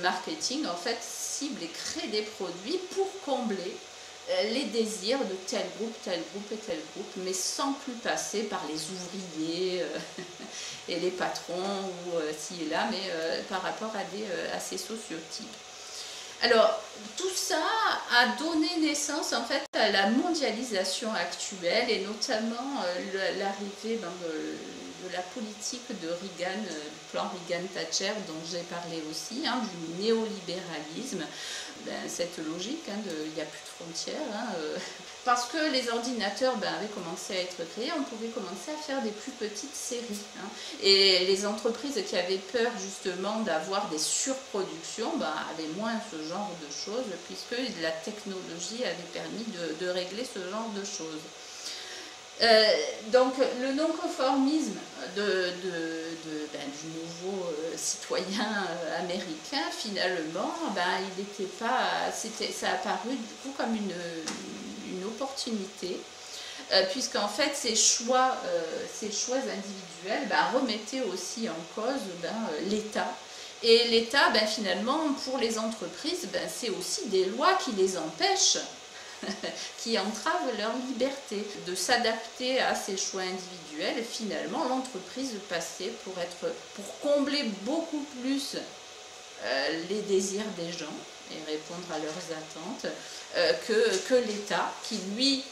marketing en fait cible et crée des produits pour combler les désirs de tel groupe et tel groupe, mais sans plus passer par les ouvriers et les patrons ou ci et là, mais par rapport à ces sociotypes. Alors, tout ça a donné naissance en fait à la mondialisation actuelle et notamment l'arrivée de la politique de Reagan, le plan Reagan-Thatcher dont j'ai parlé aussi, du néolibéralisme, cette logique il n'y a plus de frontières, parce que les ordinateurs avaient commencé à être créés, on pouvait commencer à faire des plus petites séries. Et les entreprises qui avaient peur justement d'avoir des surproductions avaient moins ce genre de choses, puisque la technologie avait permis de régler ce genre de choses. Donc le non-conformisme du nouveau citoyen américain, finalement, il n'était pas, ça a apparu du coup comme une opportunité, puisqu'en fait ces choix individuels remettaient aussi en cause l'État. Et l'État, finalement, pour les entreprises, c'est aussi des lois qui les empêchent, qui entravent leur liberté de s'adapter à ces choix individuels. Et finalement, l'entreprise passait pour combler beaucoup plus les désirs des gens et répondre à leurs attentes que l'État, qui lui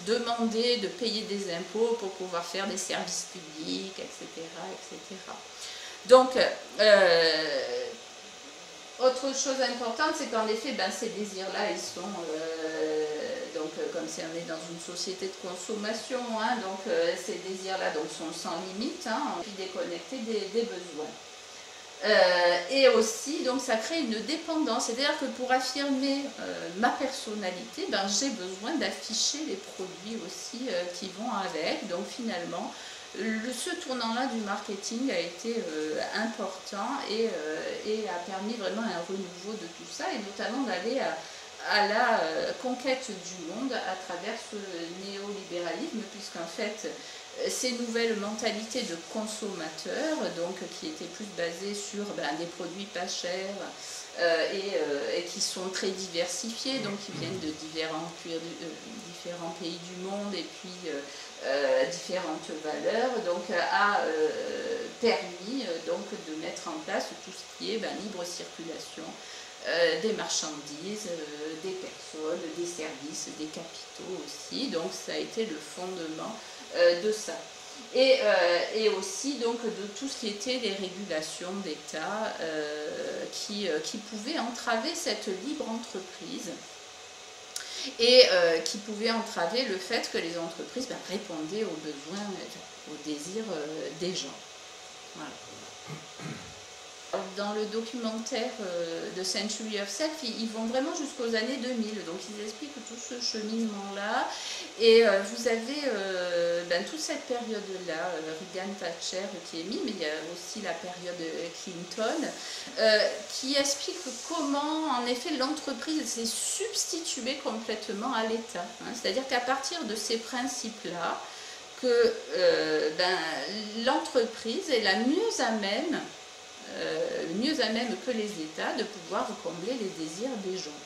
demandait de payer des impôts pour pouvoir faire des services publics, etc. etc. Donc, autre chose importante, c'est qu'en effet, ces désirs-là, ils sont, comme si on est dans une société de consommation, ces désirs-là sont sans limite, puis déconnectés des besoins. Et aussi, donc, ça crée une dépendance, c'est-à-dire que pour affirmer ma personnalité, j'ai besoin d'afficher les produits aussi qui vont avec, donc finalement, ce tournant-là du marketing a été important et a permis vraiment un renouveau de tout ça, et notamment d'aller à la conquête du monde à travers ce néolibéralisme, puisqu'en fait, ces nouvelles mentalités de consommateurs, donc qui étaient plus basées sur des produits pas chers et qui sont très diversifiés, donc qui viennent de différents pays du monde et puis différentes valeurs, donc a permis donc de mettre en place tout ce qui est libre circulation des marchandises, des personnes, des services, des capitaux aussi. Donc ça a été le fondement de ça. Et aussi donc de tout ce qui était les régulations d'État qui pouvaient entraver cette libre entreprise et qui pouvaient entraver le fait que les entreprises répondaient aux besoins, aux désirs des gens. Voilà. Dans le documentaire de Century of Self, ils vont vraiment jusqu'aux années 2000, donc ils expliquent tout ce cheminement-là. Et vous avez toute cette période-là, Reagan-Thatcher qui est mis, mais il y a aussi la période Clinton, qui explique comment, en effet, l'entreprise s'est substituée complètement à l'État. C'est-à-dire qu'à partir de ces principes-là, que l'entreprise est la mieux à même que les États de pouvoir combler les désirs des gens.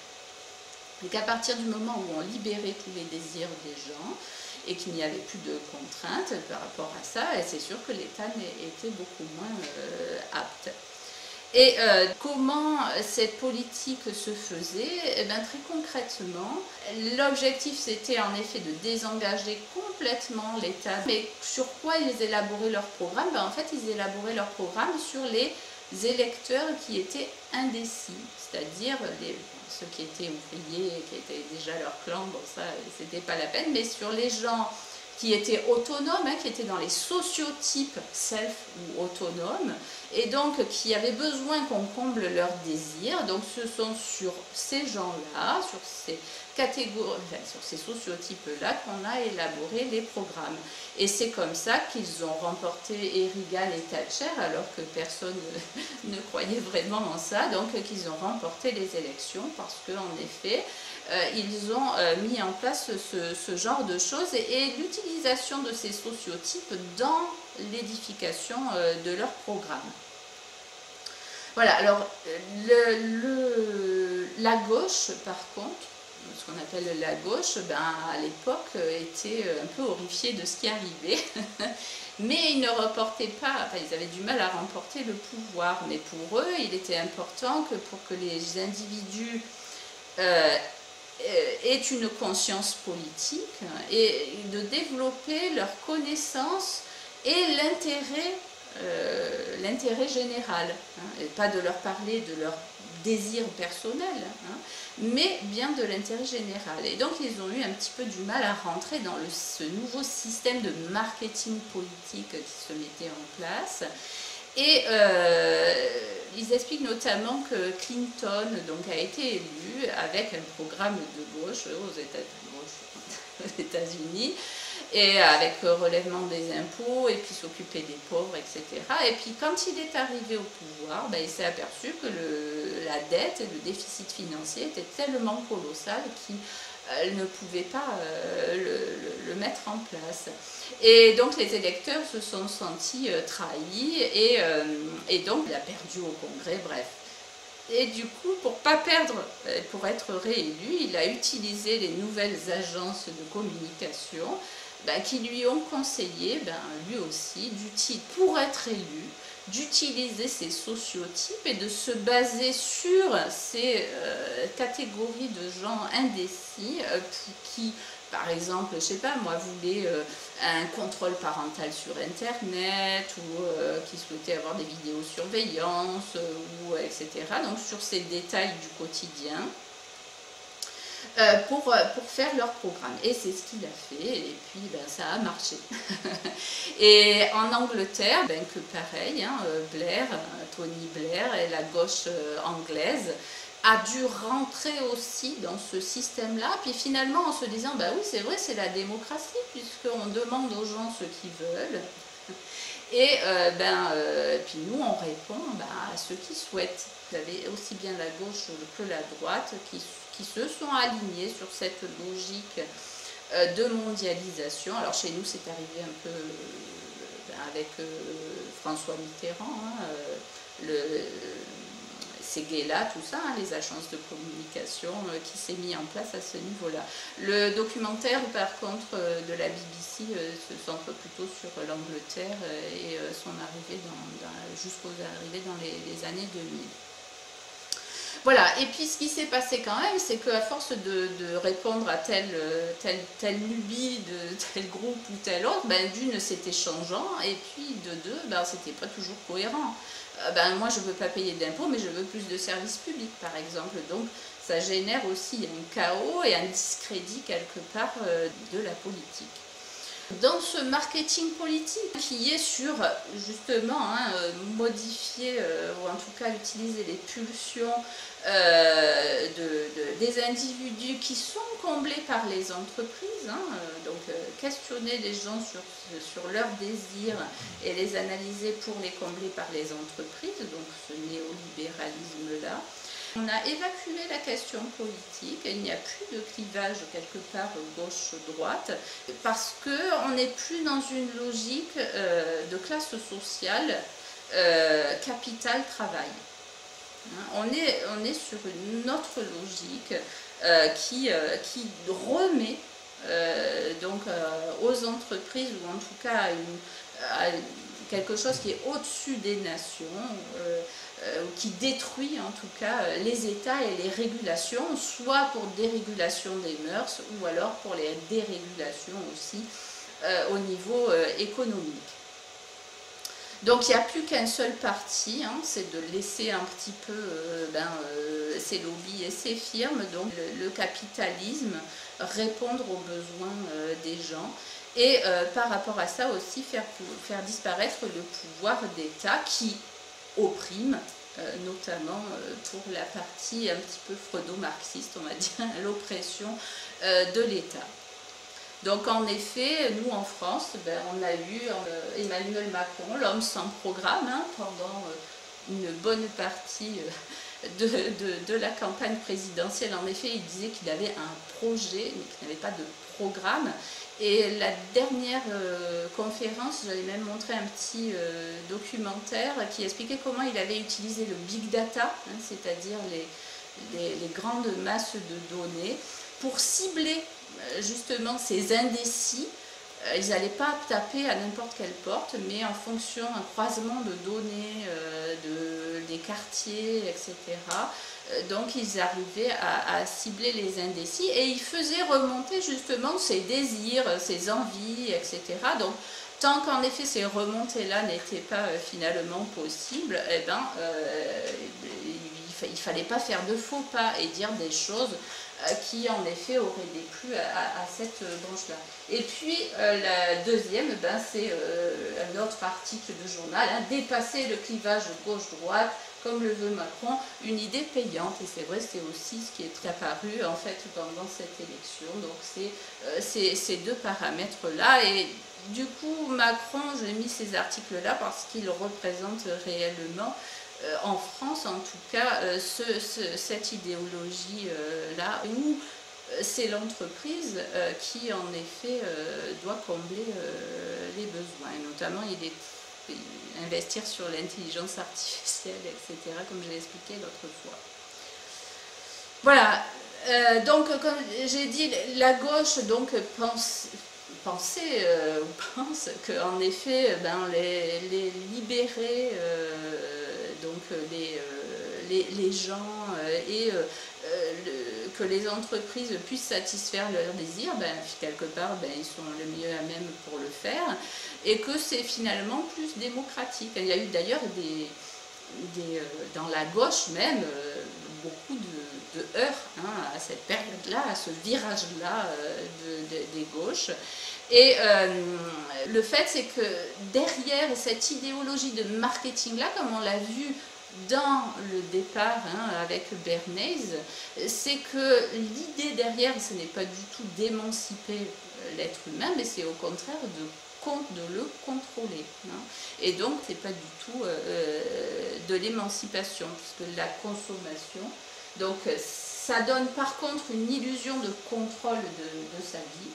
Et qu'à partir du moment où on libérait tous les désirs des gens et qu'il n'y avait plus de contraintes par rapport à ça, c'est sûr que l'État était beaucoup moins apte. Et comment cette politique se faisait? Très concrètement, l'objectif c'était en effet de désengager complètement l'État. Mais sur quoi ils élaboraient leur programme? En fait, ils élaboraient leur programme sur les électeurs qui étaient indécis, c'est-à-dire ceux qui étaient ouvriers, qui étaient déjà leur clan, bon ça c'était pas la peine, mais sur les gens qui étaient autonomes, qui étaient dans les sociotypes self ou autonomes, et donc qui avaient besoin qu'on comble leurs désirs. Donc ce sont sur ces gens-là, sur ces catégories, sur ces sociotypes-là qu'on a élaboré les programmes. Et c'est comme ça qu'ils ont remporté Reagan et Thatcher, alors que personne ne croyait vraiment en ça, donc qu'ils ont remporté les élections, parce qu'en effet, ils ont mis en place ce genre de choses et l'utilisation de ces sociotypes dans l'édification de leur programme. Voilà, alors la gauche, par contre, ce qu'on appelle la gauche, ben, à l'époque, était un peu horrifiée de ce qui arrivait. Mais ils ne remportaient pas, enfin, ils avaient du mal à remporter le pouvoir. Mais pour eux, il était important que pour que les individus aient une conscience politique et de développer leur connaissance et l'intérêt général, hein, et pas de leur parler de leur désir personnel, hein, mais bien de l'intérêt général. Et donc ils ont eu un petit peu du mal à rentrer dans ce nouveau système de marketing politique qui se mettait en place. Et ils expliquent notamment que Clinton donc, a été élu avec un programme de gauche aux États-Unis, et avec le relèvement des impôts, et puis s'occuper des pauvres, etc. Et puis quand il est arrivé au pouvoir, ben, il s'est aperçu que la dette et le déficit financier étaient tellement colossal qu'il ne pouvait pas le mettre en place. Et donc les électeurs se sont sentis trahis, et donc il a perdu au Congrès, bref. Et du coup, pour pas perdre, pour être réélu, il a utilisé les nouvelles agences de communication qui lui ont conseillé, lui aussi, pour être élu, d'utiliser ces sociotypes et de se baser sur ces catégories de gens indécis qui, par exemple, je sais pas moi, voulaient un contrôle parental sur Internet, ou qui souhaitaient avoir des vidéosurveillance, ou etc. Donc sur ces détails du quotidien. Pour faire leur programme. Et c'est ce qu'il a fait, et puis ça a marché. Et en Angleterre, que pareil, hein, Tony Blair et la gauche anglaise a dû rentrer aussi dans ce système-là, puis finalement en se disant, oui c'est vrai, c'est la démocratie, puisqu'on demande aux gens ce qu'ils veulent. Et puis nous on répond à ceux qui souhaitent. Vous avez aussi bien la gauche que la droite qui se sont alignés sur cette logique de mondialisation. Alors chez nous c'est arrivé un peu avec François Mitterrand, hein, Séguéla, tout ça, hein, les agences de communication qui s'est mis en place à ce niveau-là. Le documentaire, par contre, de la BBC se centre plutôt sur l'Angleterre et son arrivée jusqu'aux arrivées dans les années 2000. Voilà, et puis ce qui s'est passé quand même, c'est qu'à force de répondre à telle lubie de tel groupe ou tel autre, d'une c'était changeant, et puis de deux, c'était pas toujours cohérent. Moi je veux pas payer d'impôts, mais je veux plus de services publics par exemple, donc ça génère aussi un chaos et un discrédit quelque part de la politique. Dans ce marketing politique qui est sur justement modifier ou en tout cas utiliser les pulsions des individus qui sont comblés par les entreprises, donc questionner les gens sur leurs désirs et les analyser pour les combler par les entreprises, donc ce néolibéralisme-là. On a évacué la question politique, il n'y a plus de clivage quelque part gauche-droite, parce qu'on n'est plus dans une logique de classe sociale, capital-travail. On est sur une autre logique qui remet donc, aux entreprises, ou en tout cas à quelque chose qui est au-dessus des nations, qui détruit en tout cas les États et les régulations, soit pour dérégulation des mœurs, ou alors pour les dérégulations aussi au niveau économique. Donc il n'y a plus qu'un seul parti, c'est de laisser un petit peu ces lobbies et ces firmes, donc le capitalisme, répondre aux besoins des gens. Et par rapport à ça aussi faire disparaître le pouvoir d'État qui opprime, notamment pour la partie un petit peu freudo-marxiste, on va dire, l'oppression de l'État. Donc en effet, nous en France, on a eu Emmanuel Macron, l'homme sans programme, pendant une bonne partie de la campagne présidentielle. En effet, il disait qu'il avait un projet, mais qu'il n'avait pas de programme. Et la dernière conférence, j'avais même montré un petit documentaire qui expliquait comment il avait utilisé le big data, hein, c'est-à-dire les grandes masses de données, pour cibler justement ces indécis. Ils n'allaient pas taper à n'importe quelle porte, mais en fonction d'un croisement de données, des quartiers, etc. Donc ils arrivaient à cibler les indécis et ils faisaient remonter justement ces désirs, ces envies, etc. Donc tant qu'en effet ces remontées-là n'étaient pas finalement possibles, eh ben, il ne fallait pas faire de faux pas et dire des choses qui en effet auraient déplu à cette branche-là. Et puis la deuxième, ben, c'est un autre article de journal, hein, dépasser le clivage gauche-droite, comme le veut Macron, une idée payante. Et c'est vrai, c'est aussi ce qui est apparu en fait pendant cette élection. Donc c'est ces deux paramètres-là. Et du coup, Macron, j'ai mis ces articles-là parce qu'ils représentent réellement, en France en tout cas, cette idéologie-là, où c'est l'entreprise qui en effet doit combler les besoins. Et notamment, investir sur l'intelligence artificielle, etc., comme je l'ai expliqué l'autre fois. Voilà, donc comme j'ai dit, la gauche donc pense qu'en effet, ben, les libérés, donc les gens et que les entreprises puissent satisfaire leurs désirs, ben, quelque part, ben, ils sont le mieux à même pour le faire, et que c'est finalement plus démocratique. Il y a eu d'ailleurs dans la gauche même beaucoup de heurts, hein, à cette période-là, à ce virage-là des gauches. Et le fait, c'est que derrière cette idéologie de marketing-là, comme on l'a vu dans le départ, hein, avec Bernays, c'est que l'idée derrière, ce n'est pas du tout d'émanciper l'être humain, mais c'est au contraire de le contrôler. Hein. Et donc, ce n'est pas du tout de l'émancipation, puisque la consommation, donc ça donne par contre une illusion de contrôle de sa vie,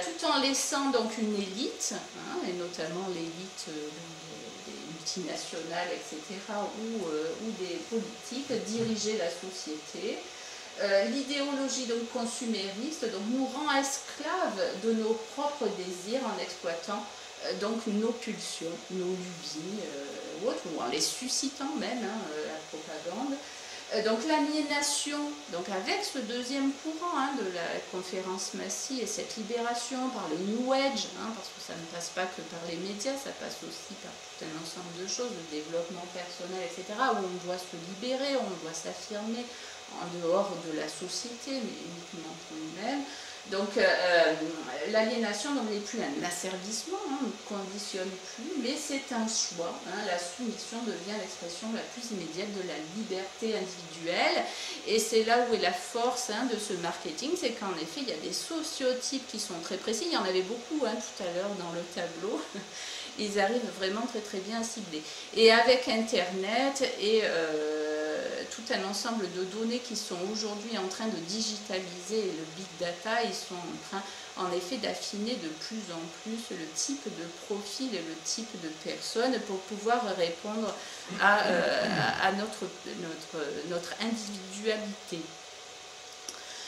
tout en laissant donc une élite, hein, et notamment l'élite des multinationales, etc., ou des politiques, diriger la société. L'idéologie donc consumériste donc, nous rend esclaves de nos propres désirs en exploitant donc nos pulsions, nos lubies, ou autres, ou en les suscitant même, hein, la propagande. Donc l'aliénation, donc avec ce deuxième courant, hein, de la conférence Massy et cette libération par le New Age, hein, parce que ça ne passe pas que par les médias, ça passe aussi par tout un ensemble de choses, le développement personnel, etc., où on doit se libérer, on doit s'affirmer en dehors de la société, mais uniquement pour nous-mêmes. Donc l'aliénation n'est plus un asservissement, hein, on ne conditionne plus, mais c'est un choix. Hein, la soumission devient l'expression la plus immédiate de la liberté individuelle. Et c'est là où est la force, hein, de ce marketing, c'est qu'en effet, il y a des sociotypes qui sont très précis. Il y en avait beaucoup, hein, tout à l'heure dans le tableau. Ils arrivent vraiment très très bien à cibler. Et avec Internet et tout un ensemble de données qui sont aujourd'hui en train de digitaliser le big data, ils sont en train en effet d'affiner de plus en plus le type de profil et le type de personne pour pouvoir répondre à notre individualité.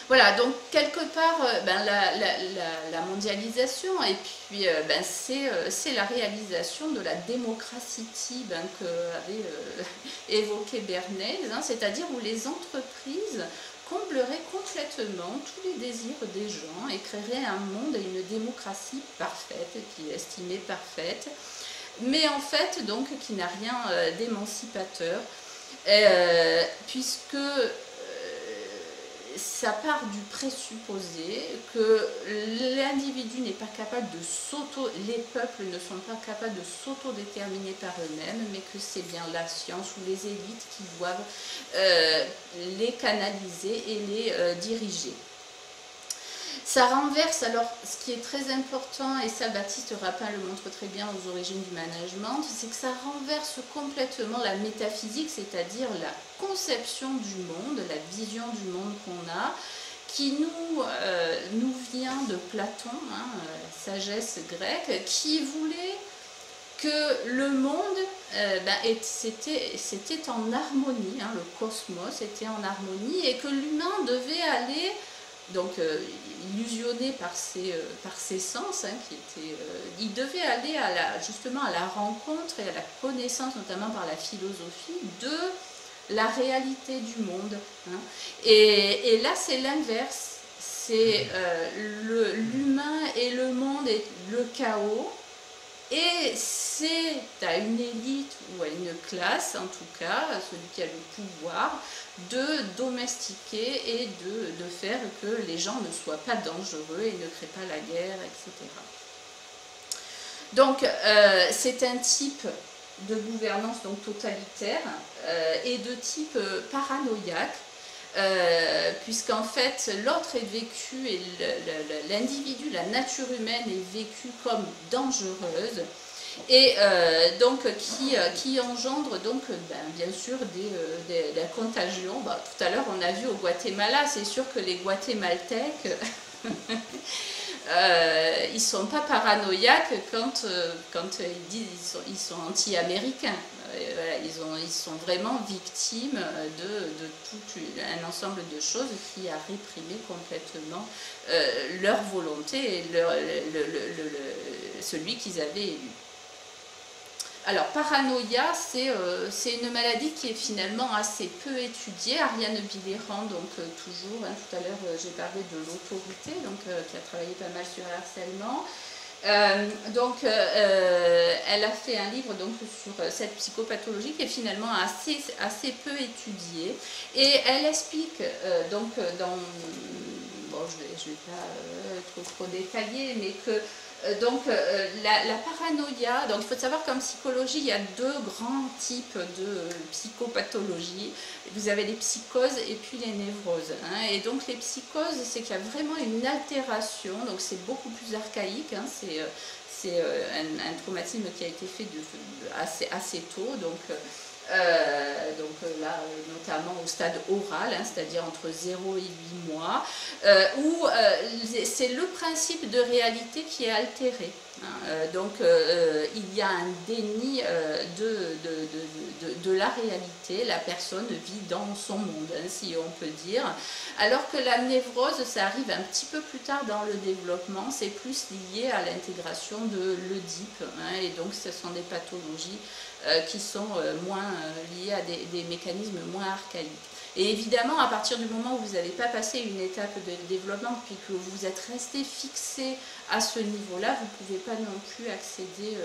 Voilà, donc quelque part, ben, la mondialisation, et puis ben, c'est la réalisation de la démocratie, ben, qu'avait évoqué Bernays, hein, c'est-à-dire où les entreprises combleraient complètement tous les désirs des gens et créeraient un monde et une démocratie parfaite, qui est estimée parfaite, mais en fait, donc, qui n'a rien d'émancipateur, puisque ça part du présupposé que l'individu n'est pas capable de les peuples ne sont pas capables de s'autodéterminer par eux-mêmes, mais que c'est bien la science ou les élites qui doivent les canaliser et les diriger. Ça renverse, alors ce qui est très important, et ça Baptiste Rapin le montre très bien aux origines du management, c'est que ça renverse complètement la métaphysique, c'est-à-dire la conception du monde, la vision du monde qu'on a, qui nous vient de Platon, hein, la sagesse grecque, qui voulait que le monde c'était en harmonie, hein, le cosmos était en harmonie, et que l'humain devait aller, donc illusionné par ses sens, hein, il devait aller justement à la rencontre et à la connaissance, notamment par la philosophie, de la réalité du monde. Hein. Et là, c'est l'inverse. C'est l'humain et le monde et le chaos. Et c'est à une élite ou à une classe, en tout cas, à celui qui a le pouvoir, de domestiquer et de faire que les gens ne soient pas dangereux et ne créent pas la guerre, etc. Donc, c'est un type de gouvernance donc totalitaire et de type paranoïaque, puisqu'en fait l'autre est vécu et l'individu, la nature humaine est vécue comme dangereuse et donc qui engendre donc bien sûr la contagion. Bah, tout à l'heure on a vu au Guatemala, c'est sûr que les Guatémaltèques ils ne sont pas paranoïaques quand ils disent qu'ils sont anti-américains. Voilà, ils sont vraiment victimes de tout un ensemble de choses qui a réprimé complètement leur volonté et celui qu'ils avaient élu. Alors, paranoïa, c'est une maladie qui est finalement assez peu étudiée. Ariane Bilérand, donc toujours, hein, tout à l'heure j'ai parlé de l'autorité, donc qui a travaillé pas mal sur le harcèlement. Elle a fait un livre donc, sur cette psychopathologie qui est finalement assez peu étudiée. Et elle explique, donc, bon, je vais pas trop détailler, mais que la paranoïa, donc il faut savoir qu'en psychologie, il y a deux grands types de psychopathologie. Vous avez les psychoses et puis les névroses. Hein. Et donc les psychoses, c'est qu'il y a vraiment une altération, donc c'est beaucoup plus archaïque, hein, c'est un traumatisme qui a été fait assez tôt, donc là, notamment au stade oral, hein, c'est-à-dire entre 0 et 8 mois, où c'est le principe de réalité qui est altéré. Hein. Il y a un déni de la réalité, la personne vit dans son monde, hein, si on peut dire, alors que la névrose, ça arrive un petit peu plus tard dans le développement, c'est plus lié à l'intégration de l'Oedipe, hein, et donc ce sont des pathologies qui sont moins liées à des mécanismes moins archaïques. Et évidemment, à partir du moment où vous n'avez pas passé une étape de développement, puis que vous êtes resté fixé à ce niveau-là, vous ne pouvez pas non plus accéder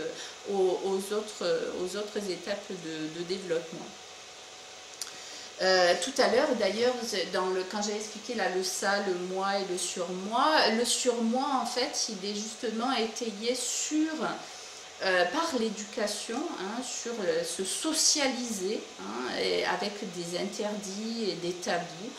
aux autres étapes de développement. Tout à l'heure, d'ailleurs, quand j'ai expliqué là, le ça, le moi et le surmoi, en fait, il est justement étayé par l'éducation, hein, sur se socialiser, hein, avec des interdits et des tabous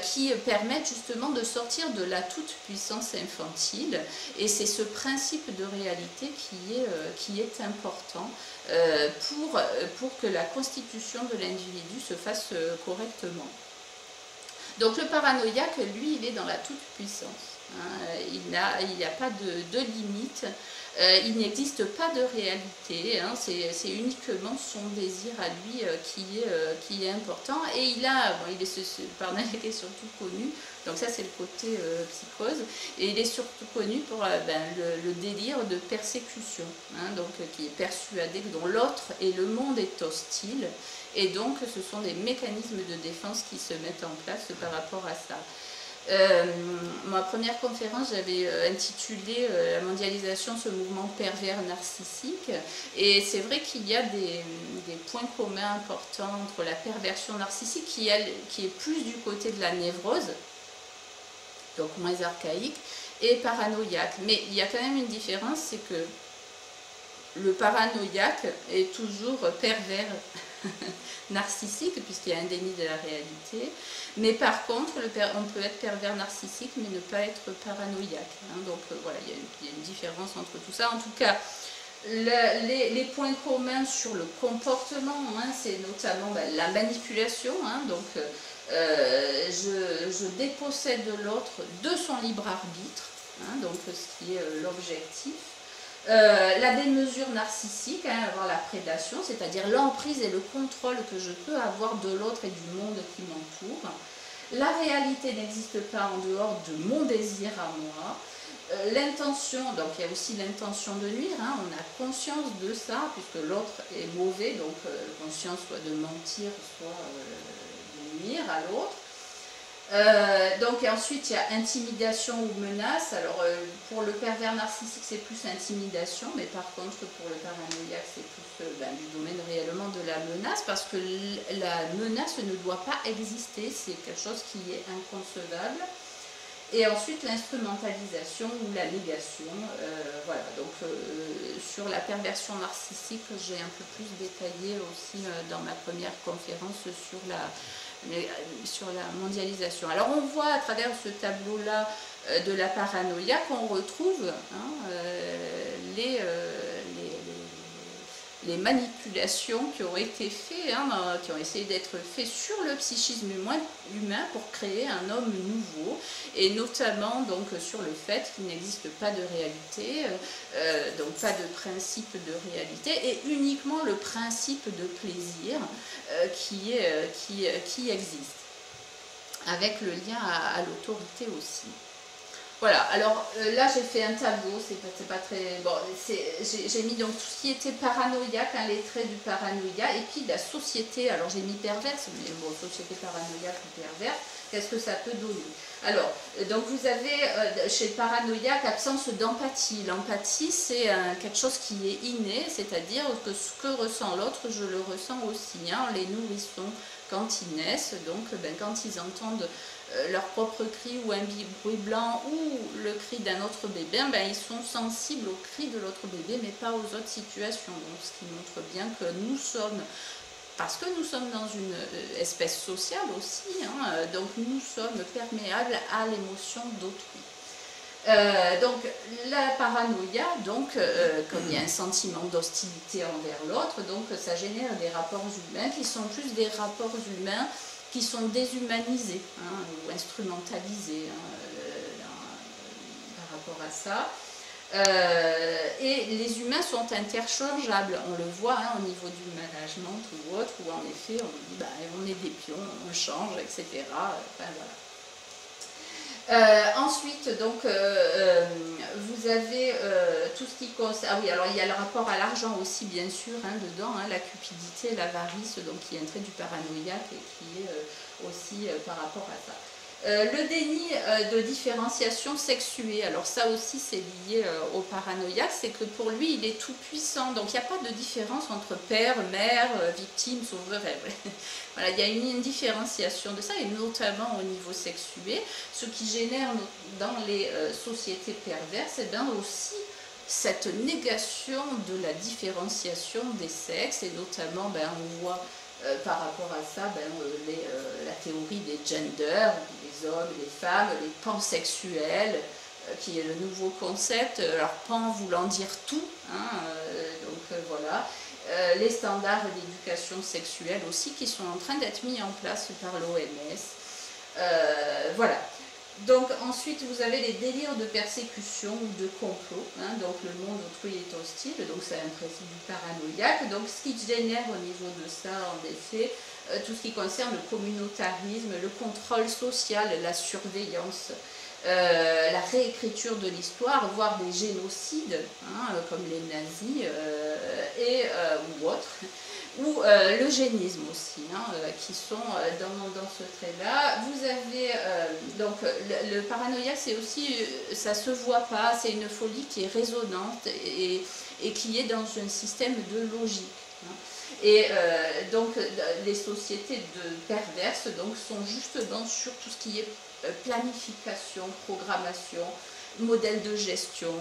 qui permettent justement de sortir de la toute-puissance infantile. Et c'est ce principe de réalité qui est important pour que la constitution de l'individu se fasse correctement. Donc le paranoïaque, lui, il est dans la toute-puissance. Hein, il n'y a pas de limite. Il n'existe pas de réalité, hein, c'est uniquement son désir à lui qui est important. Et il est surtout connu, donc ça c'est le côté psychose, et il est surtout connu pour le délire de persécution, hein, donc qui est persuadé que l'autre et le monde est hostile, et donc ce sont des mécanismes de défense qui se mettent en place par rapport à ça. Ma première conférence, j'avais intitulé La mondialisation, ce mouvement pervers narcissique, et c'est vrai qu'il y a des points communs importants entre la perversion narcissique qui est plus du côté de la névrose, donc moins archaïque, et paranoïaque. Mais il y a quand même une différence, c'est que le paranoïaque est toujours pervers narcissique, puisqu'il y a un déni de la réalité, mais par contre on peut être pervers narcissique mais ne pas être paranoïaque, hein. Donc voilà, il y a une différence entre tout ça. En tout cas, Les points communs sur le comportement, hein, c'est notamment la manipulation, hein, donc je dépossède l'autre de son libre arbitre, hein, donc ce qui est l'objectif. La démesure narcissique, hein, avoir la prédation, c'est-à-dire l'emprise et le contrôle que je peux avoir de l'autre et du monde qui m'entoure. La réalité n'existe pas en dehors de mon désir à moi. L'intention, donc il y a aussi l'intention de nuire, hein, on a conscience de ça, puisque l'autre est mauvais, donc conscience soit de mentir, soit de nuire à l'autre. Donc ensuite il y a intimidation ou menace. Alors pour le pervers narcissique c'est plus intimidation, mais par contre pour le paranoïaque c'est plus du domaine réellement de la menace, parce que la menace ne doit pas exister, c'est quelque chose qui est inconcevable. Et ensuite l'instrumentalisation ou la négation, voilà, donc sur la perversion narcissique j'ai un peu plus détaillé aussi dans ma première conférence sur la mondialisation. Alors on voit à travers ce tableau-là de la paranoïa qu'on retrouve hein, les manipulations qui ont été faites, hein, qui ont essayé d'être faites sur le psychisme humain pour créer un homme nouveau, et notamment donc sur le fait qu'il n'existe pas de réalité, donc pas de principe de réalité, et uniquement le principe de plaisir qui existe, avec le lien à l'autorité aussi. Voilà, alors là j'ai fait un tableau, c'est pas très... Bon, j'ai mis donc tout ce qui était paranoïaque, hein, les traits du paranoïa, et puis la société, alors j'ai mis perverse, mais bon, société paranoïaque ou perverse, qu'est-ce que ça peut donner? Alors, donc vous avez chez le paranoïaque absence d'empathie. L'empathie c'est quelque chose qui est inné, c'est-à-dire que ce que ressent l'autre, je le ressens aussi. Hein. Les nourrissons, quand ils naissent, donc quand ils entendent leur propre cri ou un bruit blanc ou le cri d'un autre bébé, ils sont sensibles au cri de l'autre bébé mais pas aux autres situations. Donc ce qui montre bien que nous sommes, parce que nous sommes dans une espèce sociale aussi, hein, donc nous sommes perméables à l'émotion d'autrui. Donc la paranoïa, donc, comme il y a un sentiment d'hostilité envers l'autre, donc ça génère des rapports humains qui sont plus des rapports humains qui sont déshumanisés, hein, ou instrumentalisés par rapport à ça. Et les humains sont interchangeables, on le voit hein, au niveau du management ou autre, où en effet on dit on est des pions, on change, etc. Enfin, voilà. Ensuite, donc, vous avez tout ce qui concerne... Ah oui, alors il y a le rapport à l'argent aussi, bien sûr, hein, dedans, hein, la cupidité, l'avarice, donc qui est un trait du paranoïaque et qui est aussi par rapport à ça. Le déni de différenciation sexuée, alors ça aussi c'est lié au paranoïaque, c'est que pour lui il est tout puissant, donc il n'y a pas de différence entre père, mère, victime, sauveur. Voilà, il y a une différenciation de ça, et notamment au niveau sexué, ce qui génère dans les sociétés perverses aussi cette négation de la différenciation des sexes, et notamment on voit par rapport à ça la théorie des genders, les hommes, les femmes, les pansexuels, qui est le nouveau concept, alors pan voulant dire tout, hein, donc voilà, les standards d'éducation sexuelle aussi qui sont en train d'être mis en place par l'OMS, voilà. Donc ensuite vous avez les délires de persécution ou de complot, hein, donc le monde autrui est hostile, donc c'est un principe du paranoïaque, donc ce qui génère au niveau de ça en effet, tout ce qui concerne le communautarisme, le contrôle social, la surveillance, la réécriture de l'histoire, voire des génocides, hein, comme les nazis ou autres, ou l'eugénisme aussi, hein, qui sont dans ce trait-là. Vous avez, donc, le paranoïaque, c'est aussi, ça se voit pas, c'est une folie qui est résonante et qui est dans un système de logique. Hein. Et donc, les sociétés perverses donc, sont justement sur tout ce qui est planification, programmation, modèle de gestion,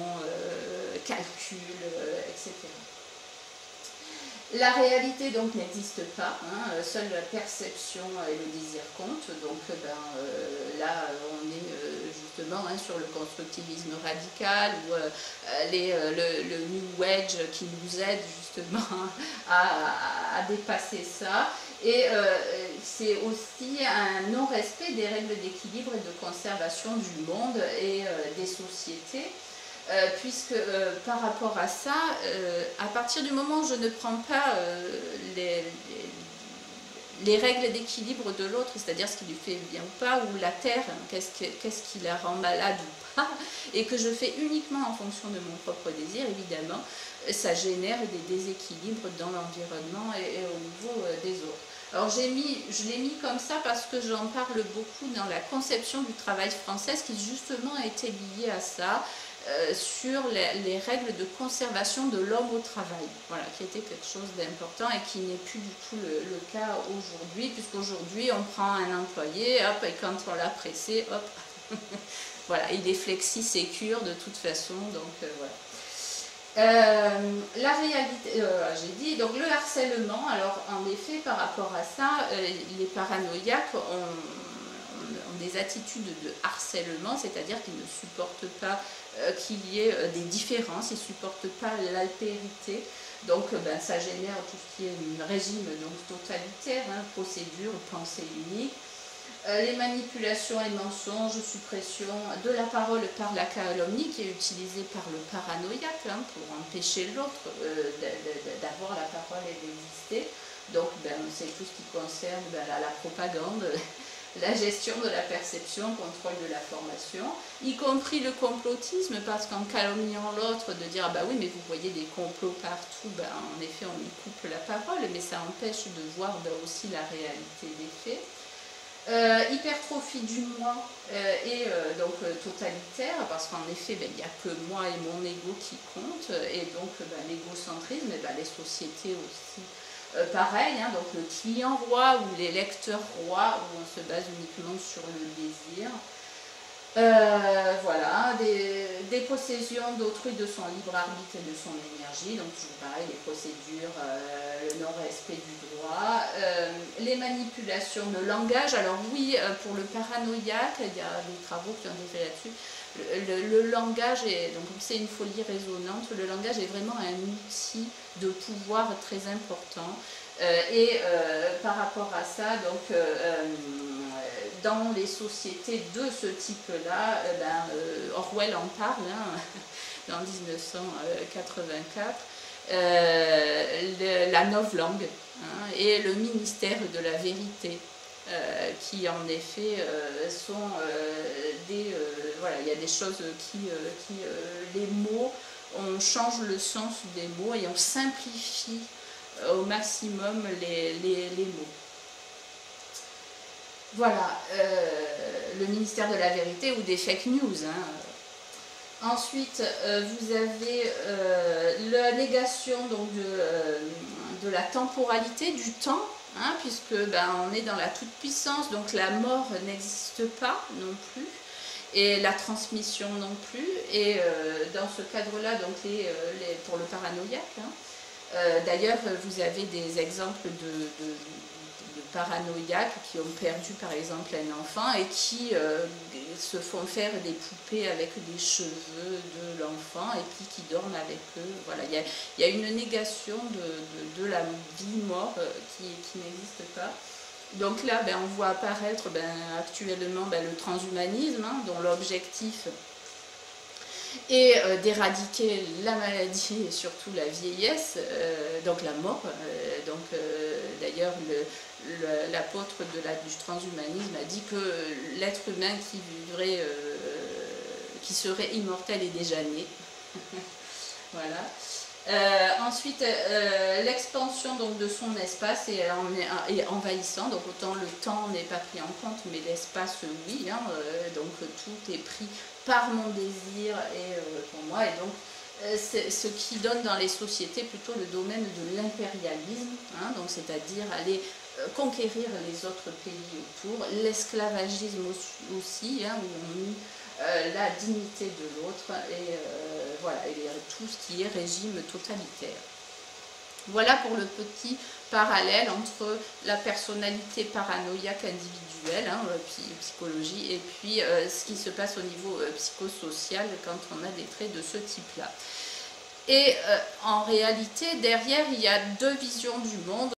calcul, etc. La réalité donc n'existe pas, hein, seule la perception et le désir comptent, donc là on est justement hein, sur le constructivisme radical ou le New Age qui nous aide justement à dépasser ça. Et c'est aussi un non-respect des règles d'équilibre et de conservation du monde et des sociétés. Puisque par rapport à ça, à partir du moment où je ne prends pas les règles d'équilibre de l'autre, c'est-à-dire ce qui lui fait bien ou pas, ou la terre, qu'est-ce qui la rend malade ou pas, et que je fais uniquement en fonction de mon propre désir, évidemment, ça génère des déséquilibres dans l'environnement et au niveau des autres. Alors je l'ai mis comme ça parce que j'en parle beaucoup dans la conception du travail française qui justement a été liée à ça, sur les règles de conservation de l'homme au travail, voilà, qui était quelque chose d'important et qui n'est plus du tout le cas aujourd'hui, puisqu'aujourd'hui on prend un employé, hop, et quand on l'a pressé, hop, voilà, il est flexi-sécure de toute façon, donc voilà. La réalité, j'ai dit, donc le harcèlement, alors en effet par rapport à ça, les paranoïaques ont des attitudes de harcèlement, c'est-à-dire qu'ils ne supportent pas qu'il y ait des différences, ils ne supportent pas l'altérité, donc ça génère tout ce qui est un régime donc, totalitaire, hein, procédure, pensée unique. Les manipulations et mensonges, suppression de la parole par la calomnie qui est utilisée par le paranoïaque hein, pour empêcher l'autre d'avoir la parole et d'exister. Donc c'est tout ce qui concerne la propagande, la gestion de la perception, contrôle de la formation, y compris le complotisme, parce qu'en calomniant l'autre, de dire ah bah oui mais vous voyez des complots partout, en effet on lui coupe la parole, mais ça empêche de voir aussi la réalité des faits. Hypertrophie du moi et donc totalitaire, parce qu'en effet il n'y a que moi et mon ego qui compte, et donc l'égocentrisme, et les sociétés aussi pareil, hein, donc le client roi ou les lecteurs rois, où on se base uniquement sur le désir. Voilà, des possessions d'autrui de son libre arbitre et de son énergie, donc toujours pareil, les procédures, le non-respect du droit, les manipulations de langage. Alors oui, pour le paranoïaque, il y a des travaux qui ont été faits là-dessus. Le langage, donc c'est une folie résonante, le langage est vraiment un outil de pouvoir très important. Et par rapport à ça, donc dans les sociétés de ce type-là, Orwell en parle hein, dans 1984, la novlangue hein, et le ministère de la vérité, qui en effet sont voilà, il y a des choses les mots, on change le sens des mots et on simplifie au maximum les mots. Voilà, le ministère de la vérité ou des fake news. Hein. Ensuite, vous avez la négation donc, de la temporalité, du temps, hein, puisque on est dans la toute-puissance, donc la mort n'existe pas non plus, et la transmission non plus. Et dans ce cadre-là, donc pour le paranoïaque, hein, d'ailleurs, vous avez des exemples de paranoïaques qui ont perdu par exemple un enfant et qui se font faire des poupées avec des cheveux de l'enfant et puis qui dorment avec eux. Voilà, il y a une négation de la vie-mort qui n'existe pas. Donc là, on voit apparaître actuellement le transhumanisme, hein, dont l'objectif et d'éradiquer la maladie et surtout la vieillesse, donc la mort. D'ailleurs, l'apôtre du transhumanisme a dit que l'être humain qui serait immortel est déjà né. Voilà. Ensuite, l'expansion de son espace est envahissant, donc autant le temps n'est pas pris en compte, mais l'espace oui, hein, donc tout est pris par mon désir et pour moi, et donc c'est ce qui donne dans les sociétés plutôt le domaine de l'impérialisme, hein, donc c'est-à-dire aller conquérir les autres pays autour, l'esclavagisme aussi, hein, où on nie la dignité de l'autre et voilà, et tout ce qui est régime totalitaire. Voilà pour le petit parallèle entre la personnalité paranoïaque individuelle, hein, psychologie, et puis ce qui se passe au niveau psychosocial quand on a des traits de ce type-là. Et en réalité, derrière, il y a deux visions du monde.